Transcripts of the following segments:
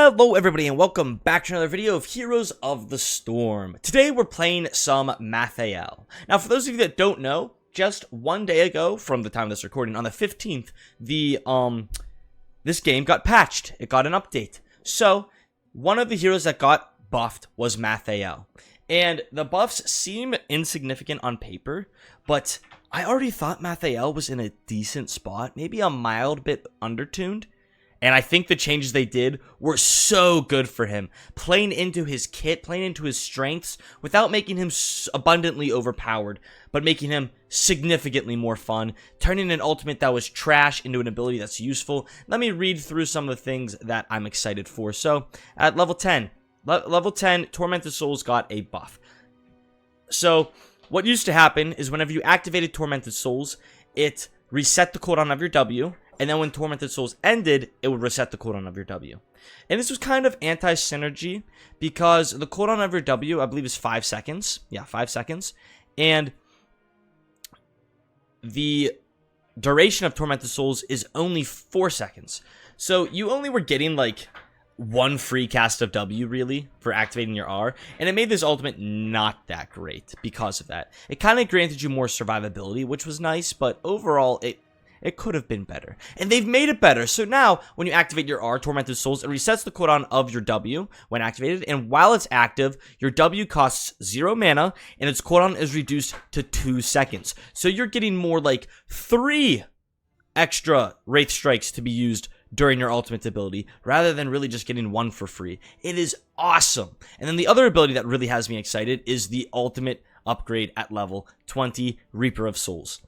Hello everybody and welcome back to another video of Heroes of the Storm. Today we're playing some Malthael. Now for those of you that don't know, just one day ago from the time of this recording, on the 15th, this game got patched. It got an update. So one of the heroes that got buffed was Malthael. And the buffs seem insignificant on paper, but I already thought Malthael was in a decent spot, maybe a mild bit undertuned. And I think the changes they did were so good for him. Playing into his kit, playing into his strengths, without making him abundantly overpowered, but making him significantly more fun. Turning an ultimate that was trash into an ability that's useful. Let me read through some of the things that I'm excited for. So, at level 10, Tormented Souls got a buff. So, what used to happen is whenever you activated Tormented Souls, it reset the cooldown of your W. And then when Tormented Souls ended, it would reset the cooldown of your W. And this was kind of anti-synergy because the cooldown of your W, I believe, is 5 seconds. Yeah, 5 seconds. And the duration of Tormented Souls is only 4 seconds. So you only were getting like one free cast of W, really, for activating your R. And it made this ultimate not that great because of that. It kind of granted you more survivability, which was nice, but overall, it could have been better. And they've made it better. So now, when you activate your R, Tormented Souls, it resets the cooldown of your W when activated. And while it's active, your W costs 0 mana, and its cooldown is reduced to 2 seconds. So you're getting more like 3 extra Wraith Strikes to be used during your ultimate ability, rather than really just getting 1 for free. It is awesome. And then the other ability that really has me excited is the ultimate upgrade at level 20, Reaper of Souls.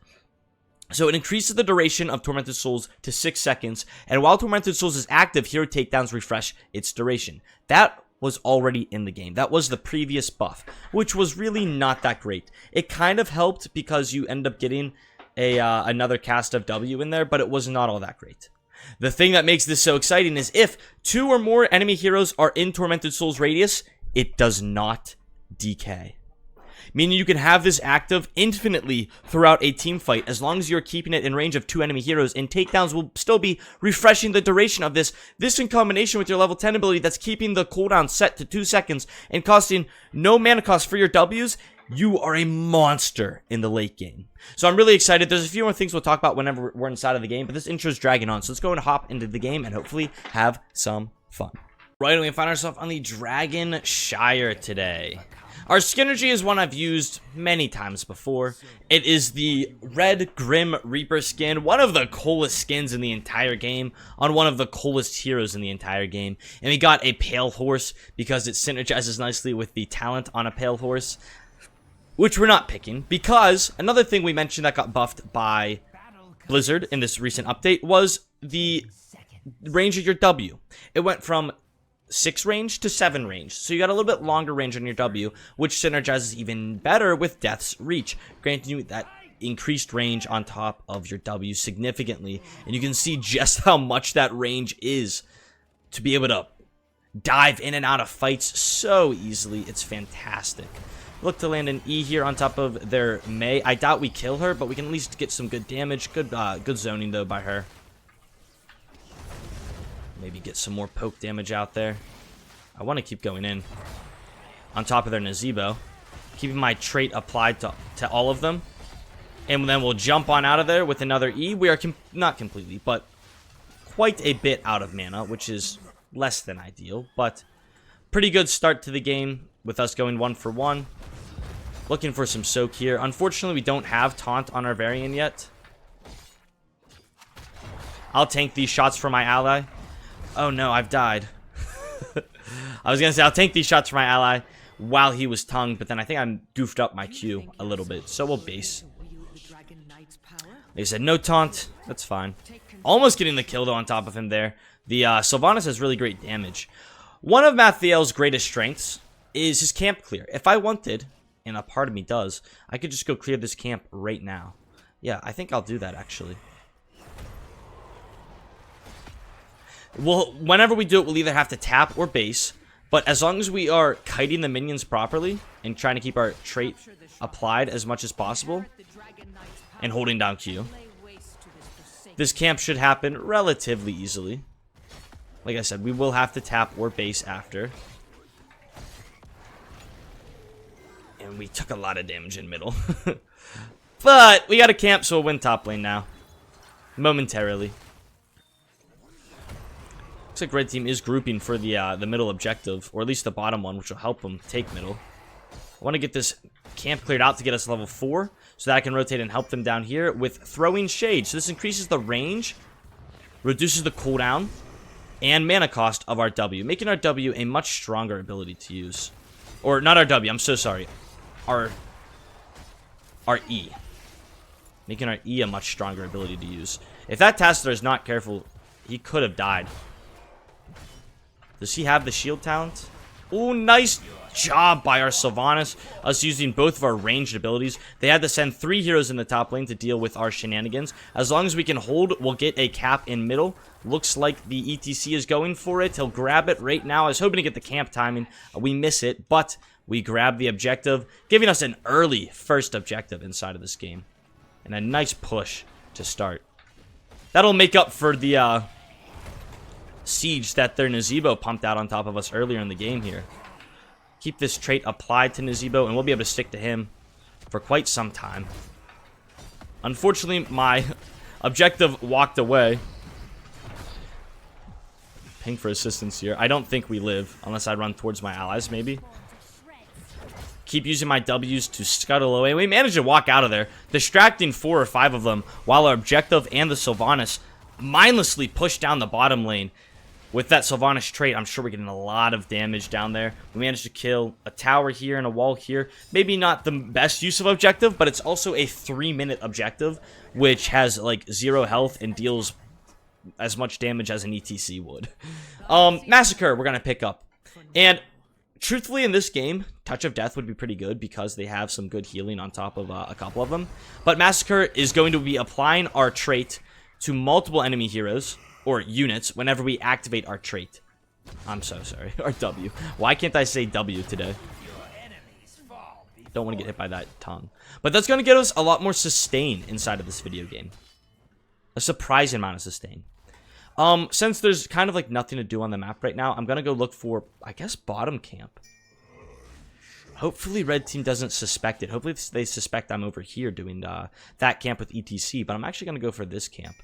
So it increases the duration of Tormented Souls to 6 seconds, and while Tormented Souls is active, hero takedowns refresh its duration. That was already in the game. That was the previous buff, which was really not that great. It kind of helped because you end up getting another cast of W in there, but it was not all that great. The thing that makes this so exciting is if 2 or more enemy heroes are in Tormented Souls radius, it does not decay. Meaning you can have this active infinitely throughout a team fight as long as you're keeping it in range of 2 enemy heroes, and takedowns will still be refreshing the duration of this. This in combination with your level 10 ability that's keeping the cooldown set to 2 seconds and costing no mana cost for your Ws, you are a monster in the late game. So I'm really excited. There's a few more things we'll talk about whenever we're inside of the game, but this intro is dragging on. So let's go and hop into the game and hopefully have some fun. Right, we find ourselves on the Dragon Shire today. Our Synergy is one I've used many times before. It is the Red Grim Reaper skin, one of the coolest skins in the entire game, on one of the coolest heroes in the entire game. And we got a Pale Horse because it synergizes nicely with the talent on a Pale Horse, which we're not picking, because another thing we mentioned that got buffed by Blizzard in this recent update was the range of your W. It went from 6 range to 7 range, so you got a little bit longer range on your W, which synergizes even better with Death's Reach, granting you that increased range on top of your W significantly. And you can see just how much that range is to be able to dive in and out of fights so easily. It's fantastic. Look to land an E here on top of their Mei. I doubt we kill her, but we can at least get some good damage. Good zoning though by her. Maybe get some more poke damage out there. I want to keep going in. On top of their Nazebo. Keeping my trait applied to all of them. And then we'll jump on out of there with another E. We are not completely, but quite a bit out of mana, which is less than ideal. But pretty good start to the game with us going 1 for 1. Looking for some soak here. Unfortunately, we don't have taunt on our Varian yet. I'll tank these shots for my ally. Oh no, I've died. I was gonna say I'll tank these shots for my ally while he was tongued, but then I think I goofed up my Q a little bit, so we'll base. They said no taunt, that's fine. Almost getting the kill though on top of him there. The Sylvanas has really great damage. One of Malthael's greatest strengths is his camp clear. If I wanted, and a part of me does, I could just go clear this camp right now. Yeah, I think I'll do that actually. Well, whenever we do it, we'll either have to tap or base. But as long as we are kiting the minions properly and trying to keep our trait applied as much as possible and holding down Q, this camp should happen relatively easily. Like I said, we will have to tap or base after. And we took a lot of damage in middle. But we got a camp, so we'll win top lane now. Momentarily. Looks like red team is grouping for the middle objective, or at least the bottom one, which will help them take middle. I want to get this camp cleared out to get us level 4, so that I can rotate and help them down here with throwing shade. So this increases the range, reduces the cooldown, and mana cost of our W, making our W a much stronger ability to use. Or not our W, I'm so sorry. Our E. Making our E a much stronger ability to use. If that Tassadar is not careful, he could have died. Does he have the shield talent? Oh, nice job by our Sylvanas. Us using both of our ranged abilities. They had to send 3 heroes in the top lane to deal with our shenanigans. As long as we can hold, we'll get a cap in middle. Looks like the ETC is going for it. He'll grab it right now. I was hoping to get the camp timing. We miss it, but we grab the objective, giving us an early first objective inside of this game. And a nice push to start. That'll make up for the siege that their Nazeebo pumped out on top of us earlier in the game here. Keep this trait applied to Nazeebo, and we'll be able to stick to him for quite some time. Unfortunately, my objective walked away. Ping for assistance here. I don't think we live, unless I run towards my allies, maybe. Keep using my W's to scuttle away. We managed to walk out of there, distracting 4 or 5 of them, while our objective and the Sylvanas mindlessly push down the bottom lane. With that Sylvanas trait, I'm sure we're getting a lot of damage down there. We managed to kill a tower here and a wall here. Maybe not the best use of objective, but it's also a 3-minute objective, which has like 0 health and deals as much damage as an ETC would. Massacre, we're going to pick up. And truthfully, in this game, Touch of Death would be pretty good because they have some good healing on top of a couple of them. But Massacre is going to be applying our trait to multiple enemy heroes or units whenever we activate our trait. I'm so sorry. Our W. Why can't I say W today? Don't want to get hit by that tongue. But that's going to get us a lot more sustain inside of this video game. A surprising amount of sustain. Since there's kind of like nothing to do on the map right now, I'm going to go look for, I guess, bottom camp. Hopefully red team doesn't suspect it. Hopefully they suspect I'm over here doing that camp with ETC. But I'm actually going to go for this camp.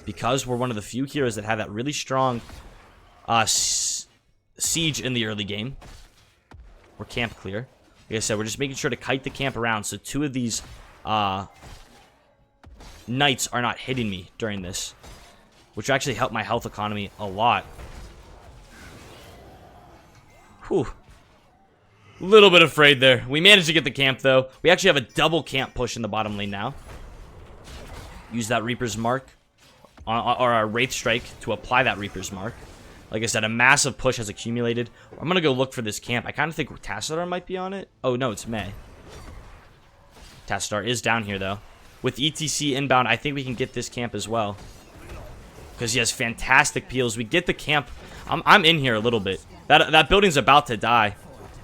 Because we're one of the few heroes that have that really strong siege in the early game. We're camp clear. Like I said, we're just making sure to kite the camp around so 2 of these knights are not hitting me during this. Which will actually help my health economy a lot. Whew. Little bit afraid there. We managed to get the camp, though. We actually have a double camp push in the bottom lane now. Use that Reaper's Mark. Or our Wraith Strike to apply that Reaper's Mark. Like I said, a massive push has accumulated. I'm going to go look for this camp. I kind of think Tassadar might be on it. Oh, no, it's May. Tassadar is down here, though. With ETC inbound, I think we can get this camp as well. Because he has fantastic peels. We get the camp. I'm in here a little bit. That building's about to die.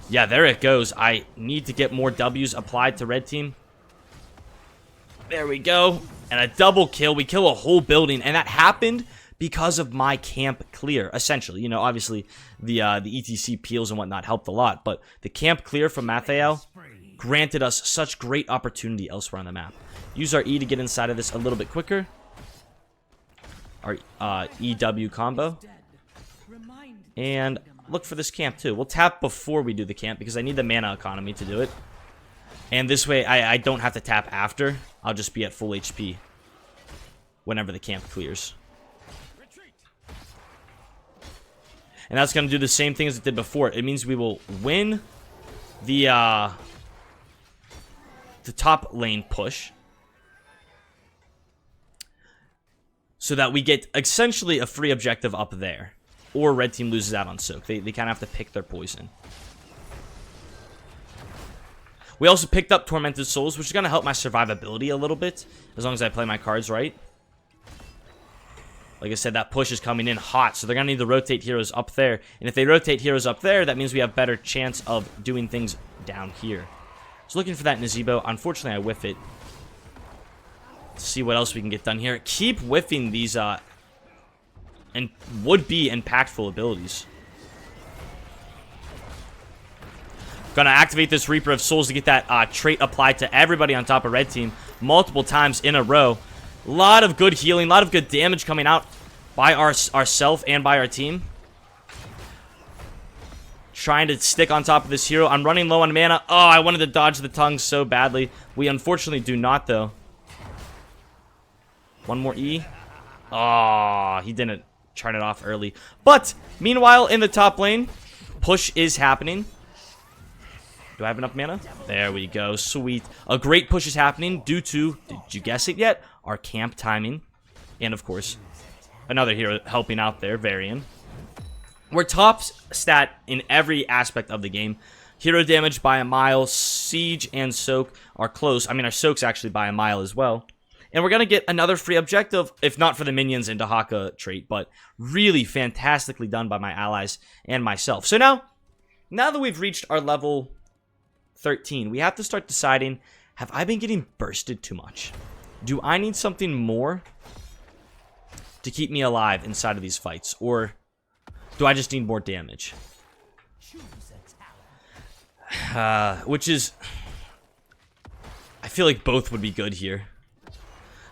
Yeah, there it goes. I need to get more W's applied to red team. There we go. And a double kill. We kill a whole building. And that happened because of my camp clear, essentially. You know, obviously, the ETC peels and whatnot helped a lot. But the camp clear from Malthael granted us such great opportunity elsewhere on the map. Use our E to get inside of this a little bit quicker. Our EW combo. And look for this camp, too. We'll tap before we do the camp because I need the mana economy to do it. And this way, I don't have to tap after. I'll just be at full HP whenever the camp clears. And that's going to do the same thing as it did before. It means we will win the top lane push. So that we get essentially a free objective up there. Or red team loses out on soak. They kind of have to pick their poison. We also picked up Tormented Souls, which is going to help my survivability a little bit. As long as I play my cards right. Like I said, that push is coming in hot. So they're going to need to rotate heroes up there. And if they rotate heroes up there, that means we have better chance of doing things down here. So looking for that Nazeebo. Unfortunately, I whiff it. Let's see what else we can get done here. Keep whiffing these and would-be impactful abilities. Gonna activate this Reaper of Souls to get that trait applied to everybody on top of red team multiple times in a row. A lot of good healing, a lot of good damage coming out by ourself and by our team. Trying to stick on top of this hero. I'm running low on mana. Oh, I wanted to dodge the tongue so badly. We unfortunately do not, though. One more E. Oh, he didn't turn it off early. But, meanwhile, in the top lane, push is happening. Do I have enough mana? There we go. Sweet. A great push is happening due to, did you guess it yet? Our camp timing. And, of course, another hero helping out there, Varian. We're top stat in every aspect of the game. Hero damage by a mile. Siege and Soak are close. I mean, our Soak's actually by a mile as well. And we're going to get another free objective, if not for the minions and Dahaka trait. But really fantastically done by my allies and myself. So now that we've reached our level 13, we have to start deciding, have I been getting bursted too much? Do I need something more to keep me alive inside of these fights? Or do I just need more damage? Which is... I feel like both would be good here.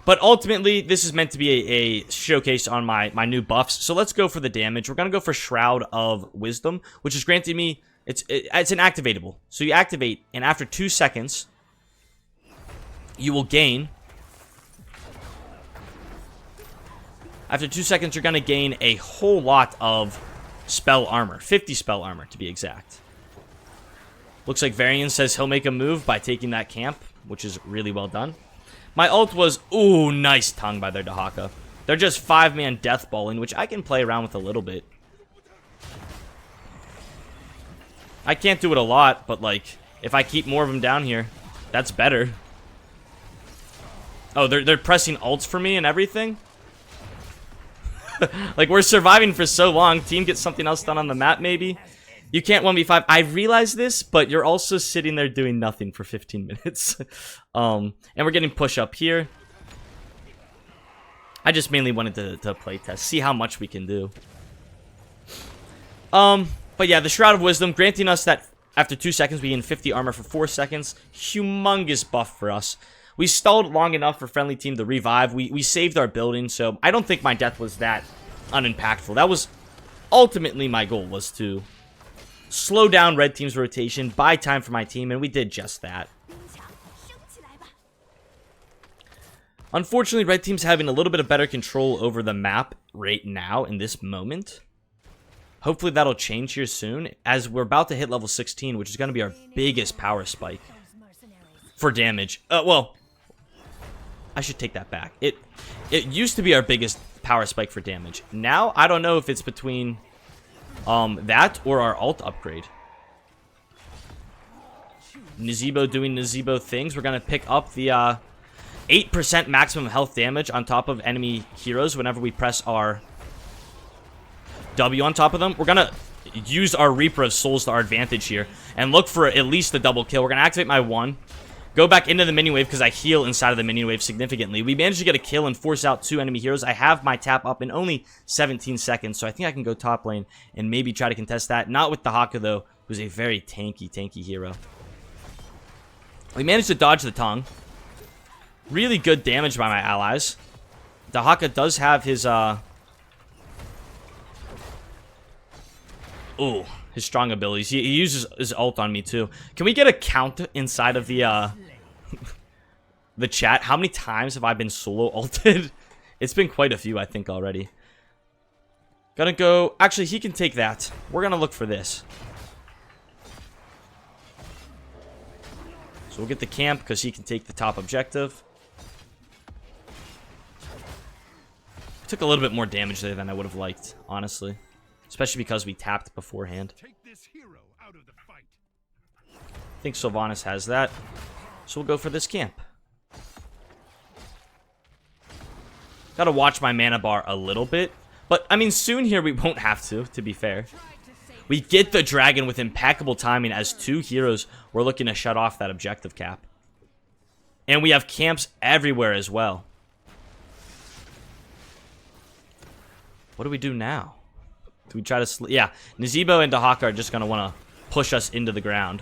But ultimately, this is meant to be a showcase on my new buffs. So let's go for the damage. We're going to go for Shroud of Wisdom, which is granting me... It's an activatable. So you activate, and after 2 seconds, you will gain... After 2 seconds, you're going to gain a whole lot of spell armor. 50 spell armor, to be exact. Looks like Varian says he'll make a move by taking that camp, which is really well done. My ult was, ooh, nice tongue by their Dahaka. They're just 5-man death balling, which I can play around with a little bit. I can't do it a lot, but, like, if I keep more of them down here, that's better. Oh, they're pressing ults for me and everything? Like, we're surviving for so long. Team gets something else done on the map, maybe? You can't 1v5. I realize this, but you're also sitting there doing nothing for 15 minutes. And we're getting push up here. I just mainly wanted to play test, see how much we can do. But yeah, the Shroud of Wisdom, granting us that after 2 seconds, we gain 50 armor for 4 seconds. Humongous buff for us. We stalled long enough for friendly team to revive. We saved our building, so I don't think my death was that unimpactful. That was ultimately my goal, was to slow down red team's rotation, buy time for my team, and we did just that. Unfortunately, red team's having a little bit of better control over the map right now in this moment. Hopefully that'll change here soon, as we're about to hit level 16, which is going to be our biggest power spike for damage. Well, I should take that back. It used to be our biggest power spike for damage. Now, I don't know if it's between that or our ult upgrade. Nazeebo doing Nazeebo things. We're going to pick up the 8% maximum health damage on top of enemy heroes whenever we press our W on top of them. We're going to use our Reaper of Souls to our advantage here and look for at least the double kill. We're going to activate my 1. Go back into the minion wave because I heal inside of the minion wave significantly. We managed to get a kill and force out 2 enemy heroes. I have my tap up in only 17 seconds, so I think I can go top lane and maybe try to contest that. Not with Dahaka, though, who's a very tanky hero. We managed to dodge the tongue. Really good damage by my allies. Dahaka does have his, ooh, his strong abilities. He uses his ult on me, too. Can we get a count inside of the, the chat? How many times have I been solo ulted? It's been quite a few, I think, already. Gonna go... Actually, he can take that. We're gonna look for this. So we'll get the camp, because he can take the top objective. Took a little bit more damage there than I would have liked, honestly. Especially because we tapped beforehand. I think Sylvanas has that. So we'll go for this camp. Gotta watch my mana bar a little bit. But, I mean, soon here we won't have to be fair. We get the dragon with impeccable timing as 2 heroes we're looking to shut off that objective cap. And we have camps everywhere as well. What do we do now? Do we try to... Yeah, Nazeebo and Dahaka are just going to want to push us into the ground.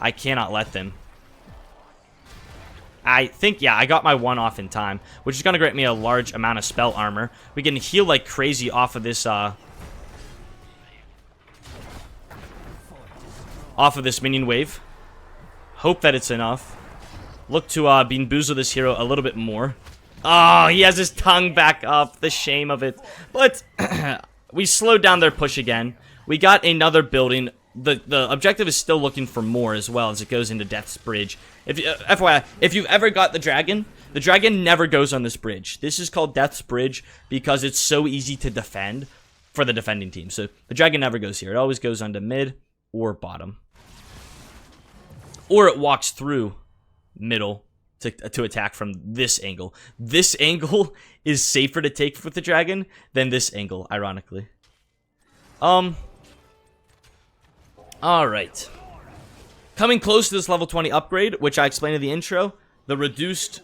I cannot let them. I think, yeah, I got my one off in time, which is going to grant me a large amount of spell armor. We can heal like crazy off of this, minion wave. Hope that it's enough. Look to, Bean Boozle this hero a little bit more. Oh, he has his tongue back up. The shame of it. But we slowed down their push again. We got another building. The objective is still looking for more as well as it goes into Death's Bridge. FYI, if you've ever got the dragon never goes on this bridge. This is called Death's Bridge because it's so easy to defend for the defending team. So the dragon never goes here. It always goes onto mid or bottom. Or it walks through middle to attack from this angle. This angle is safer to take with the dragon than this angle, ironically. Alright. Coming close to this level 20 upgrade, which I explained in the intro, the reduced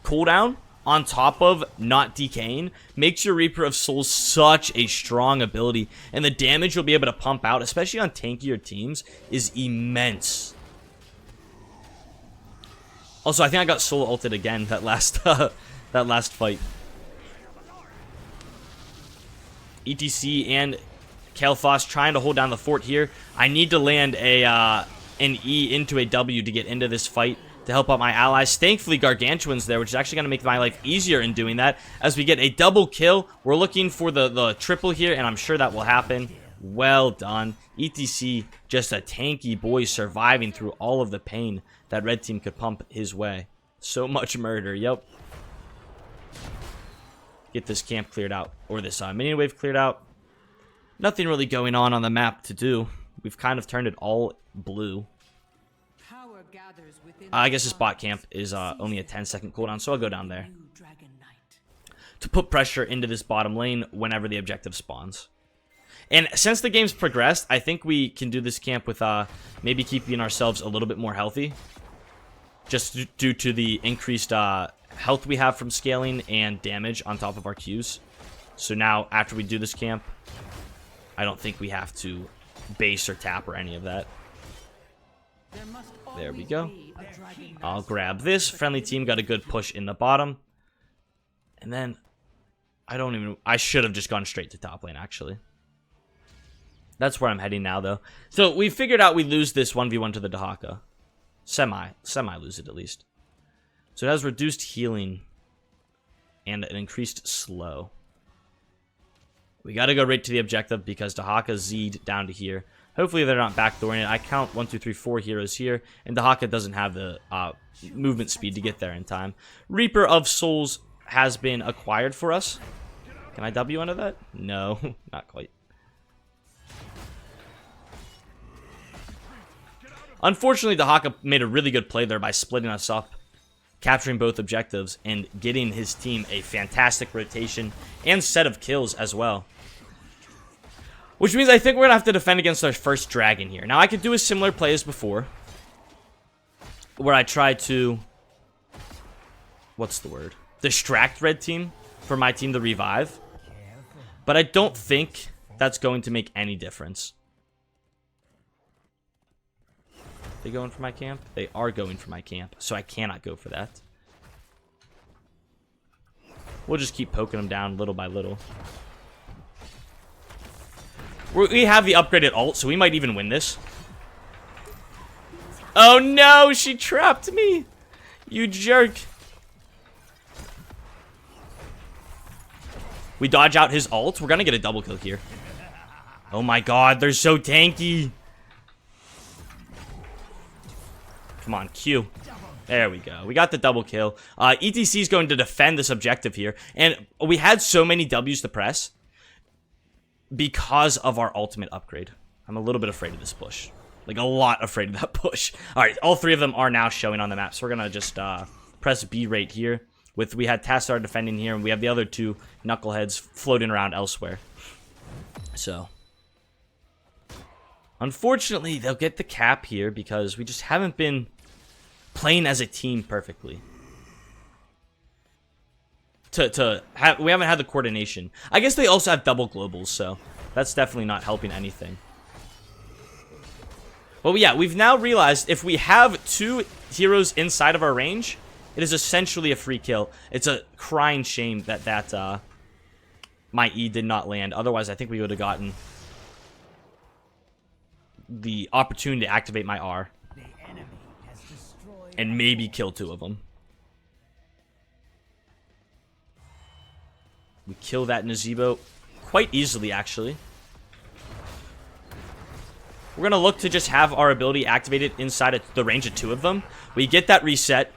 cooldown on top of not decaying makes your Reaper of Souls such a strong ability, and the damage you'll be able to pump out, especially on tankier teams, is immense. Also, I think I got soul ulted again that last fight. ETC and Kael'thas trying to hold down the fort here. I need to land an E into a W to get into this fight to help out my allies. Thankfully, Gargantuan's there, which is actually going to make my life easier in doing that. As we get a double kill, we're looking for the triple here, and I'm sure that will happen. Well done. ETC, just a tanky boy surviving through all of the pain that red team could pump his way. So much murder, yep. Get this camp cleared out, or this minion wave cleared out. Nothing really going on the map to do. We've kind of turned it all blue. I guess this bot camp is only a 10-second cooldown, so I'll go down there to put pressure into this bottom lane whenever the objective spawns. And since the game's progressed, I think we can do this camp with maybe keeping ourselves a little bit more healthy, just due to the increased health we have from scaling and damage on top of our Qs. So now, after we do this camp, I don't think we have to base or tap or any of that. There we go. I'll grab this. Friendly team got a good push in the bottom. And then, I should have just gone straight to top lane, actually. That's where I'm heading now, though. So, we figured out we lose this 1v1 to the Dahaka. Semi lose it, at least. So, it has reduced healing and an increased slow. We gotta go right to the objective because Dahaka Z'd down to here. Hopefully they're not backdooring it. I count 1, 2, 3, 4 heroes here, and Dahaka doesn't have the movement speed to get there in time. Reaper of Souls has been acquired for us. Can I W under that? No, not quite. Unfortunately, Dahaka made a really good play there by splitting us up, capturing both objectives, and getting his team a fantastic rotation and set of kills as well. Which means I think we're going to have to defend against our first dragon here. Now, I could do a similar play as before, where I try to, what's the word? Distract red team for my team to revive. But I don't think that's going to make any difference. They going for my camp? They are going for my camp, so I cannot go for that. We'll just keep poking them down little by little. We have the upgraded ult, so we might even win this. Oh no, she trapped me! You jerk. We dodge out his ult. We're gonna get a double kill here. Oh my god, they're so tanky. Come on, Q. There we go. We got the double kill. ETC is going to defend this objective here. And we had so many W's to press because of our ultimate upgrade. I'm a little bit afraid of this push. Like, a lot afraid of that push. Alright, all three of them are now showing on the map. So we're going to just press B right here. We had Tassar defending here, and we have the other two knuckleheads floating around elsewhere. So, unfortunately, they'll get the cap here because we just haven't been playing as a team perfectly. we haven't had the coordination. I guess they also have double globals, so that's definitely not helping anything. But yeah, we've now realized if we have 2 heroes inside of our range, it is essentially a free kill. It's a crying shame that my E did not land. Otherwise, I think we would have gotten the opportunity to activate my R and maybe kill 2 of them. We kill that Nazebo quite easily, actually. We're going to look to just have our ability activated inside of the range of 2 of them. We get that reset.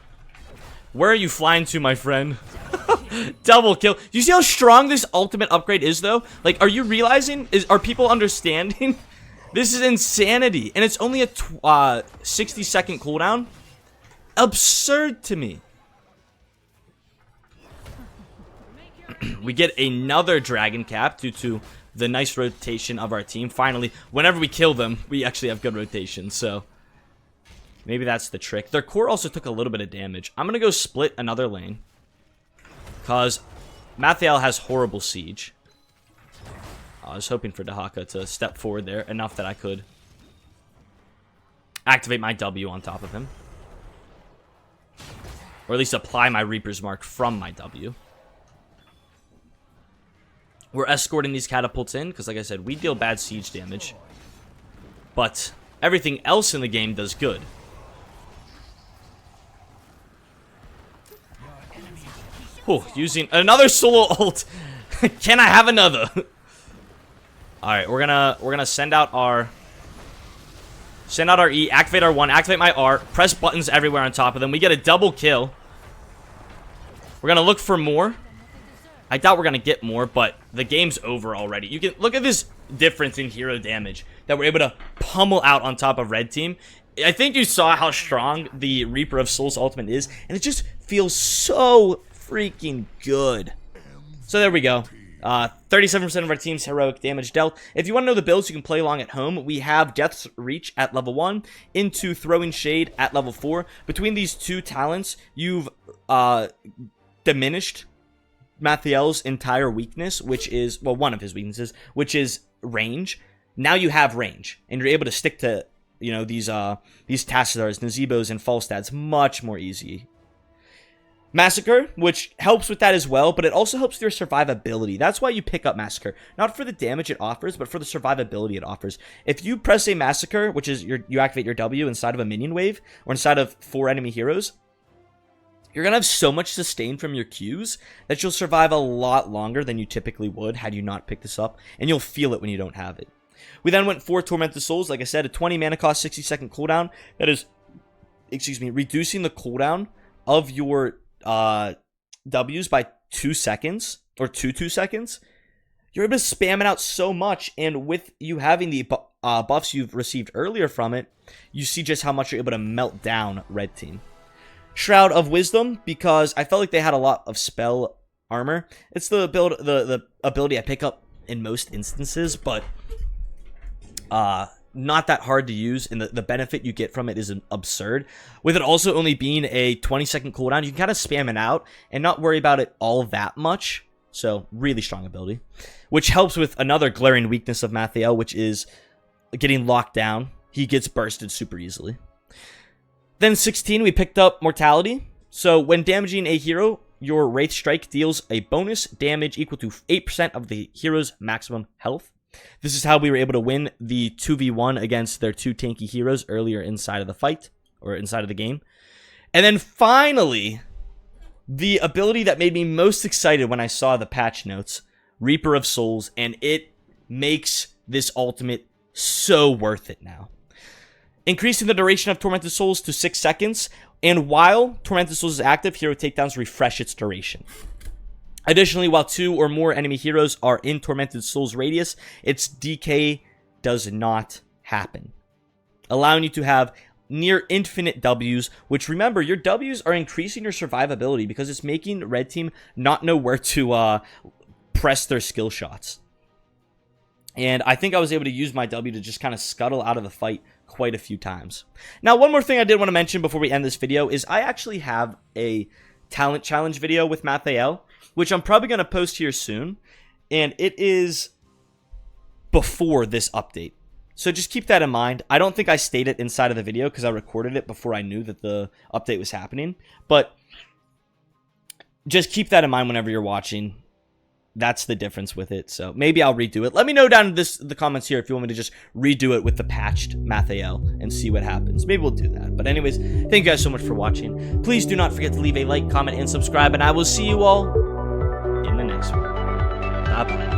Where are you flying to, my friend? Double kill. Do you see how strong this ultimate upgrade is, though? Like, are you realizing? Are people understanding? This is insanity. And it's only a 60-second cooldown. Absurd to me. We get another dragon cap due to the nice rotation of our team. Finally, whenever we kill them, we actually have good rotation, so maybe that's the trick. Their core also took a little bit of damage. I'm gonna go split another lane because Malthael has horrible siege. I was hoping for Dahaka to step forward there enough that I could activate my W on top of him, or at least apply my Reaper's Mark from my W. We're escorting these catapults in, because like I said, we deal bad siege damage. But everything else in the game does good. Whew, using another solo ult. Can I have another? Alright, we're gonna send out our E, activate our 1, activate my R, press buttons everywhere on top of them. We get a double kill. We're gonna look for more. I doubt we're going to get more, but the game's over already. You can look at this difference in hero damage that we're able to pummel out on top of red team. I think you saw how strong the Reaper of Souls ultimate is, and it just feels so freaking good. So there we go. 37% of our team's heroic damage dealt. If you want to know the builds, you can play along at home. We have Death's Reach at level 1, into Throwing Shade at level 4. Between these 2 talents, you've diminished Malthael's entire weakness, which is, well, one of his weaknesses, which is range. Now you have range, and you're able to stick to, you know, these Tassadars, Nazebos, and Falstads much more easy. Massacre, which helps with that as well, but it also helps with your survivability. That's why you pick up Massacre. Not for the damage it offers, but for the survivability it offers. If you press a Massacre, which is you activate your W inside of a minion wave, or inside of 4 enemy heroes, you're going to have so much sustain from your Qs that you'll survive a lot longer than you typically would had you not picked this up, and you'll feel it when you don't have it. We then went for Tormented Souls, like I said, a 20 mana cost, 60-second cooldown. That is, reducing the cooldown of your Ws by 2 seconds, or 2 seconds. You're able to spam it out so much, and with you having the buffs you've received earlier from it, you see just how much you're able to melt down red team. Shroud of Wisdom, because I felt like they had a lot of spell armor. It's the ability I pick up in most instances, but not that hard to use, and the benefit you get from it is absurd. With it also only being a 20-second cooldown, you can kind of spam it out and not worry about it all that much. So, really strong ability. Which helps with another glaring weakness of Malthael, which is getting locked down. He gets bursted super easily. Then 16, we picked up Mortality. So when damaging a hero, your Wraith Strike deals a bonus damage equal to 8% of the hero's maximum health. This is how we were able to win the 2v1 against their 2 tanky heroes earlier inside of the fight, or inside of the game. And then finally, the ability that made me most excited when I saw the patch notes, Reaper of Souls, and it makes this ultimate so worth it now. Increasing the duration of Tormented Souls to 6 seconds, and while Tormented Souls is active, hero takedowns refresh its duration. Additionally, while 2 or more enemy heroes are in Tormented Souls radius, its DK does not happen, allowing you to have near infinite Ws, which, remember, your Ws are increasing your survivability because it's making red team not know where to press their skill shots. And I think I was able to use my W to just kind of scuttle out of the fight quite a few times. Now, one more thing I did want to mention before we end this video is I actually have a talent challenge video with Malthael. which I'm probably going to post here soon, and it is before this update. So just keep that in mind. I don't think I stayed it inside of the video because I recorded it before I knew that the update was happening. But just keep that in mind whenever you're watching. That's the difference with it. So maybe I'll redo it. Let me know down in the comments here if you want me to just redo it with the patched Malthael and see what happens. Maybe we'll do that. But anyways, thank you guys so much for watching. Please do not forget to leave a like, comment, and subscribe. And I will see you all in the next one. Bye-bye.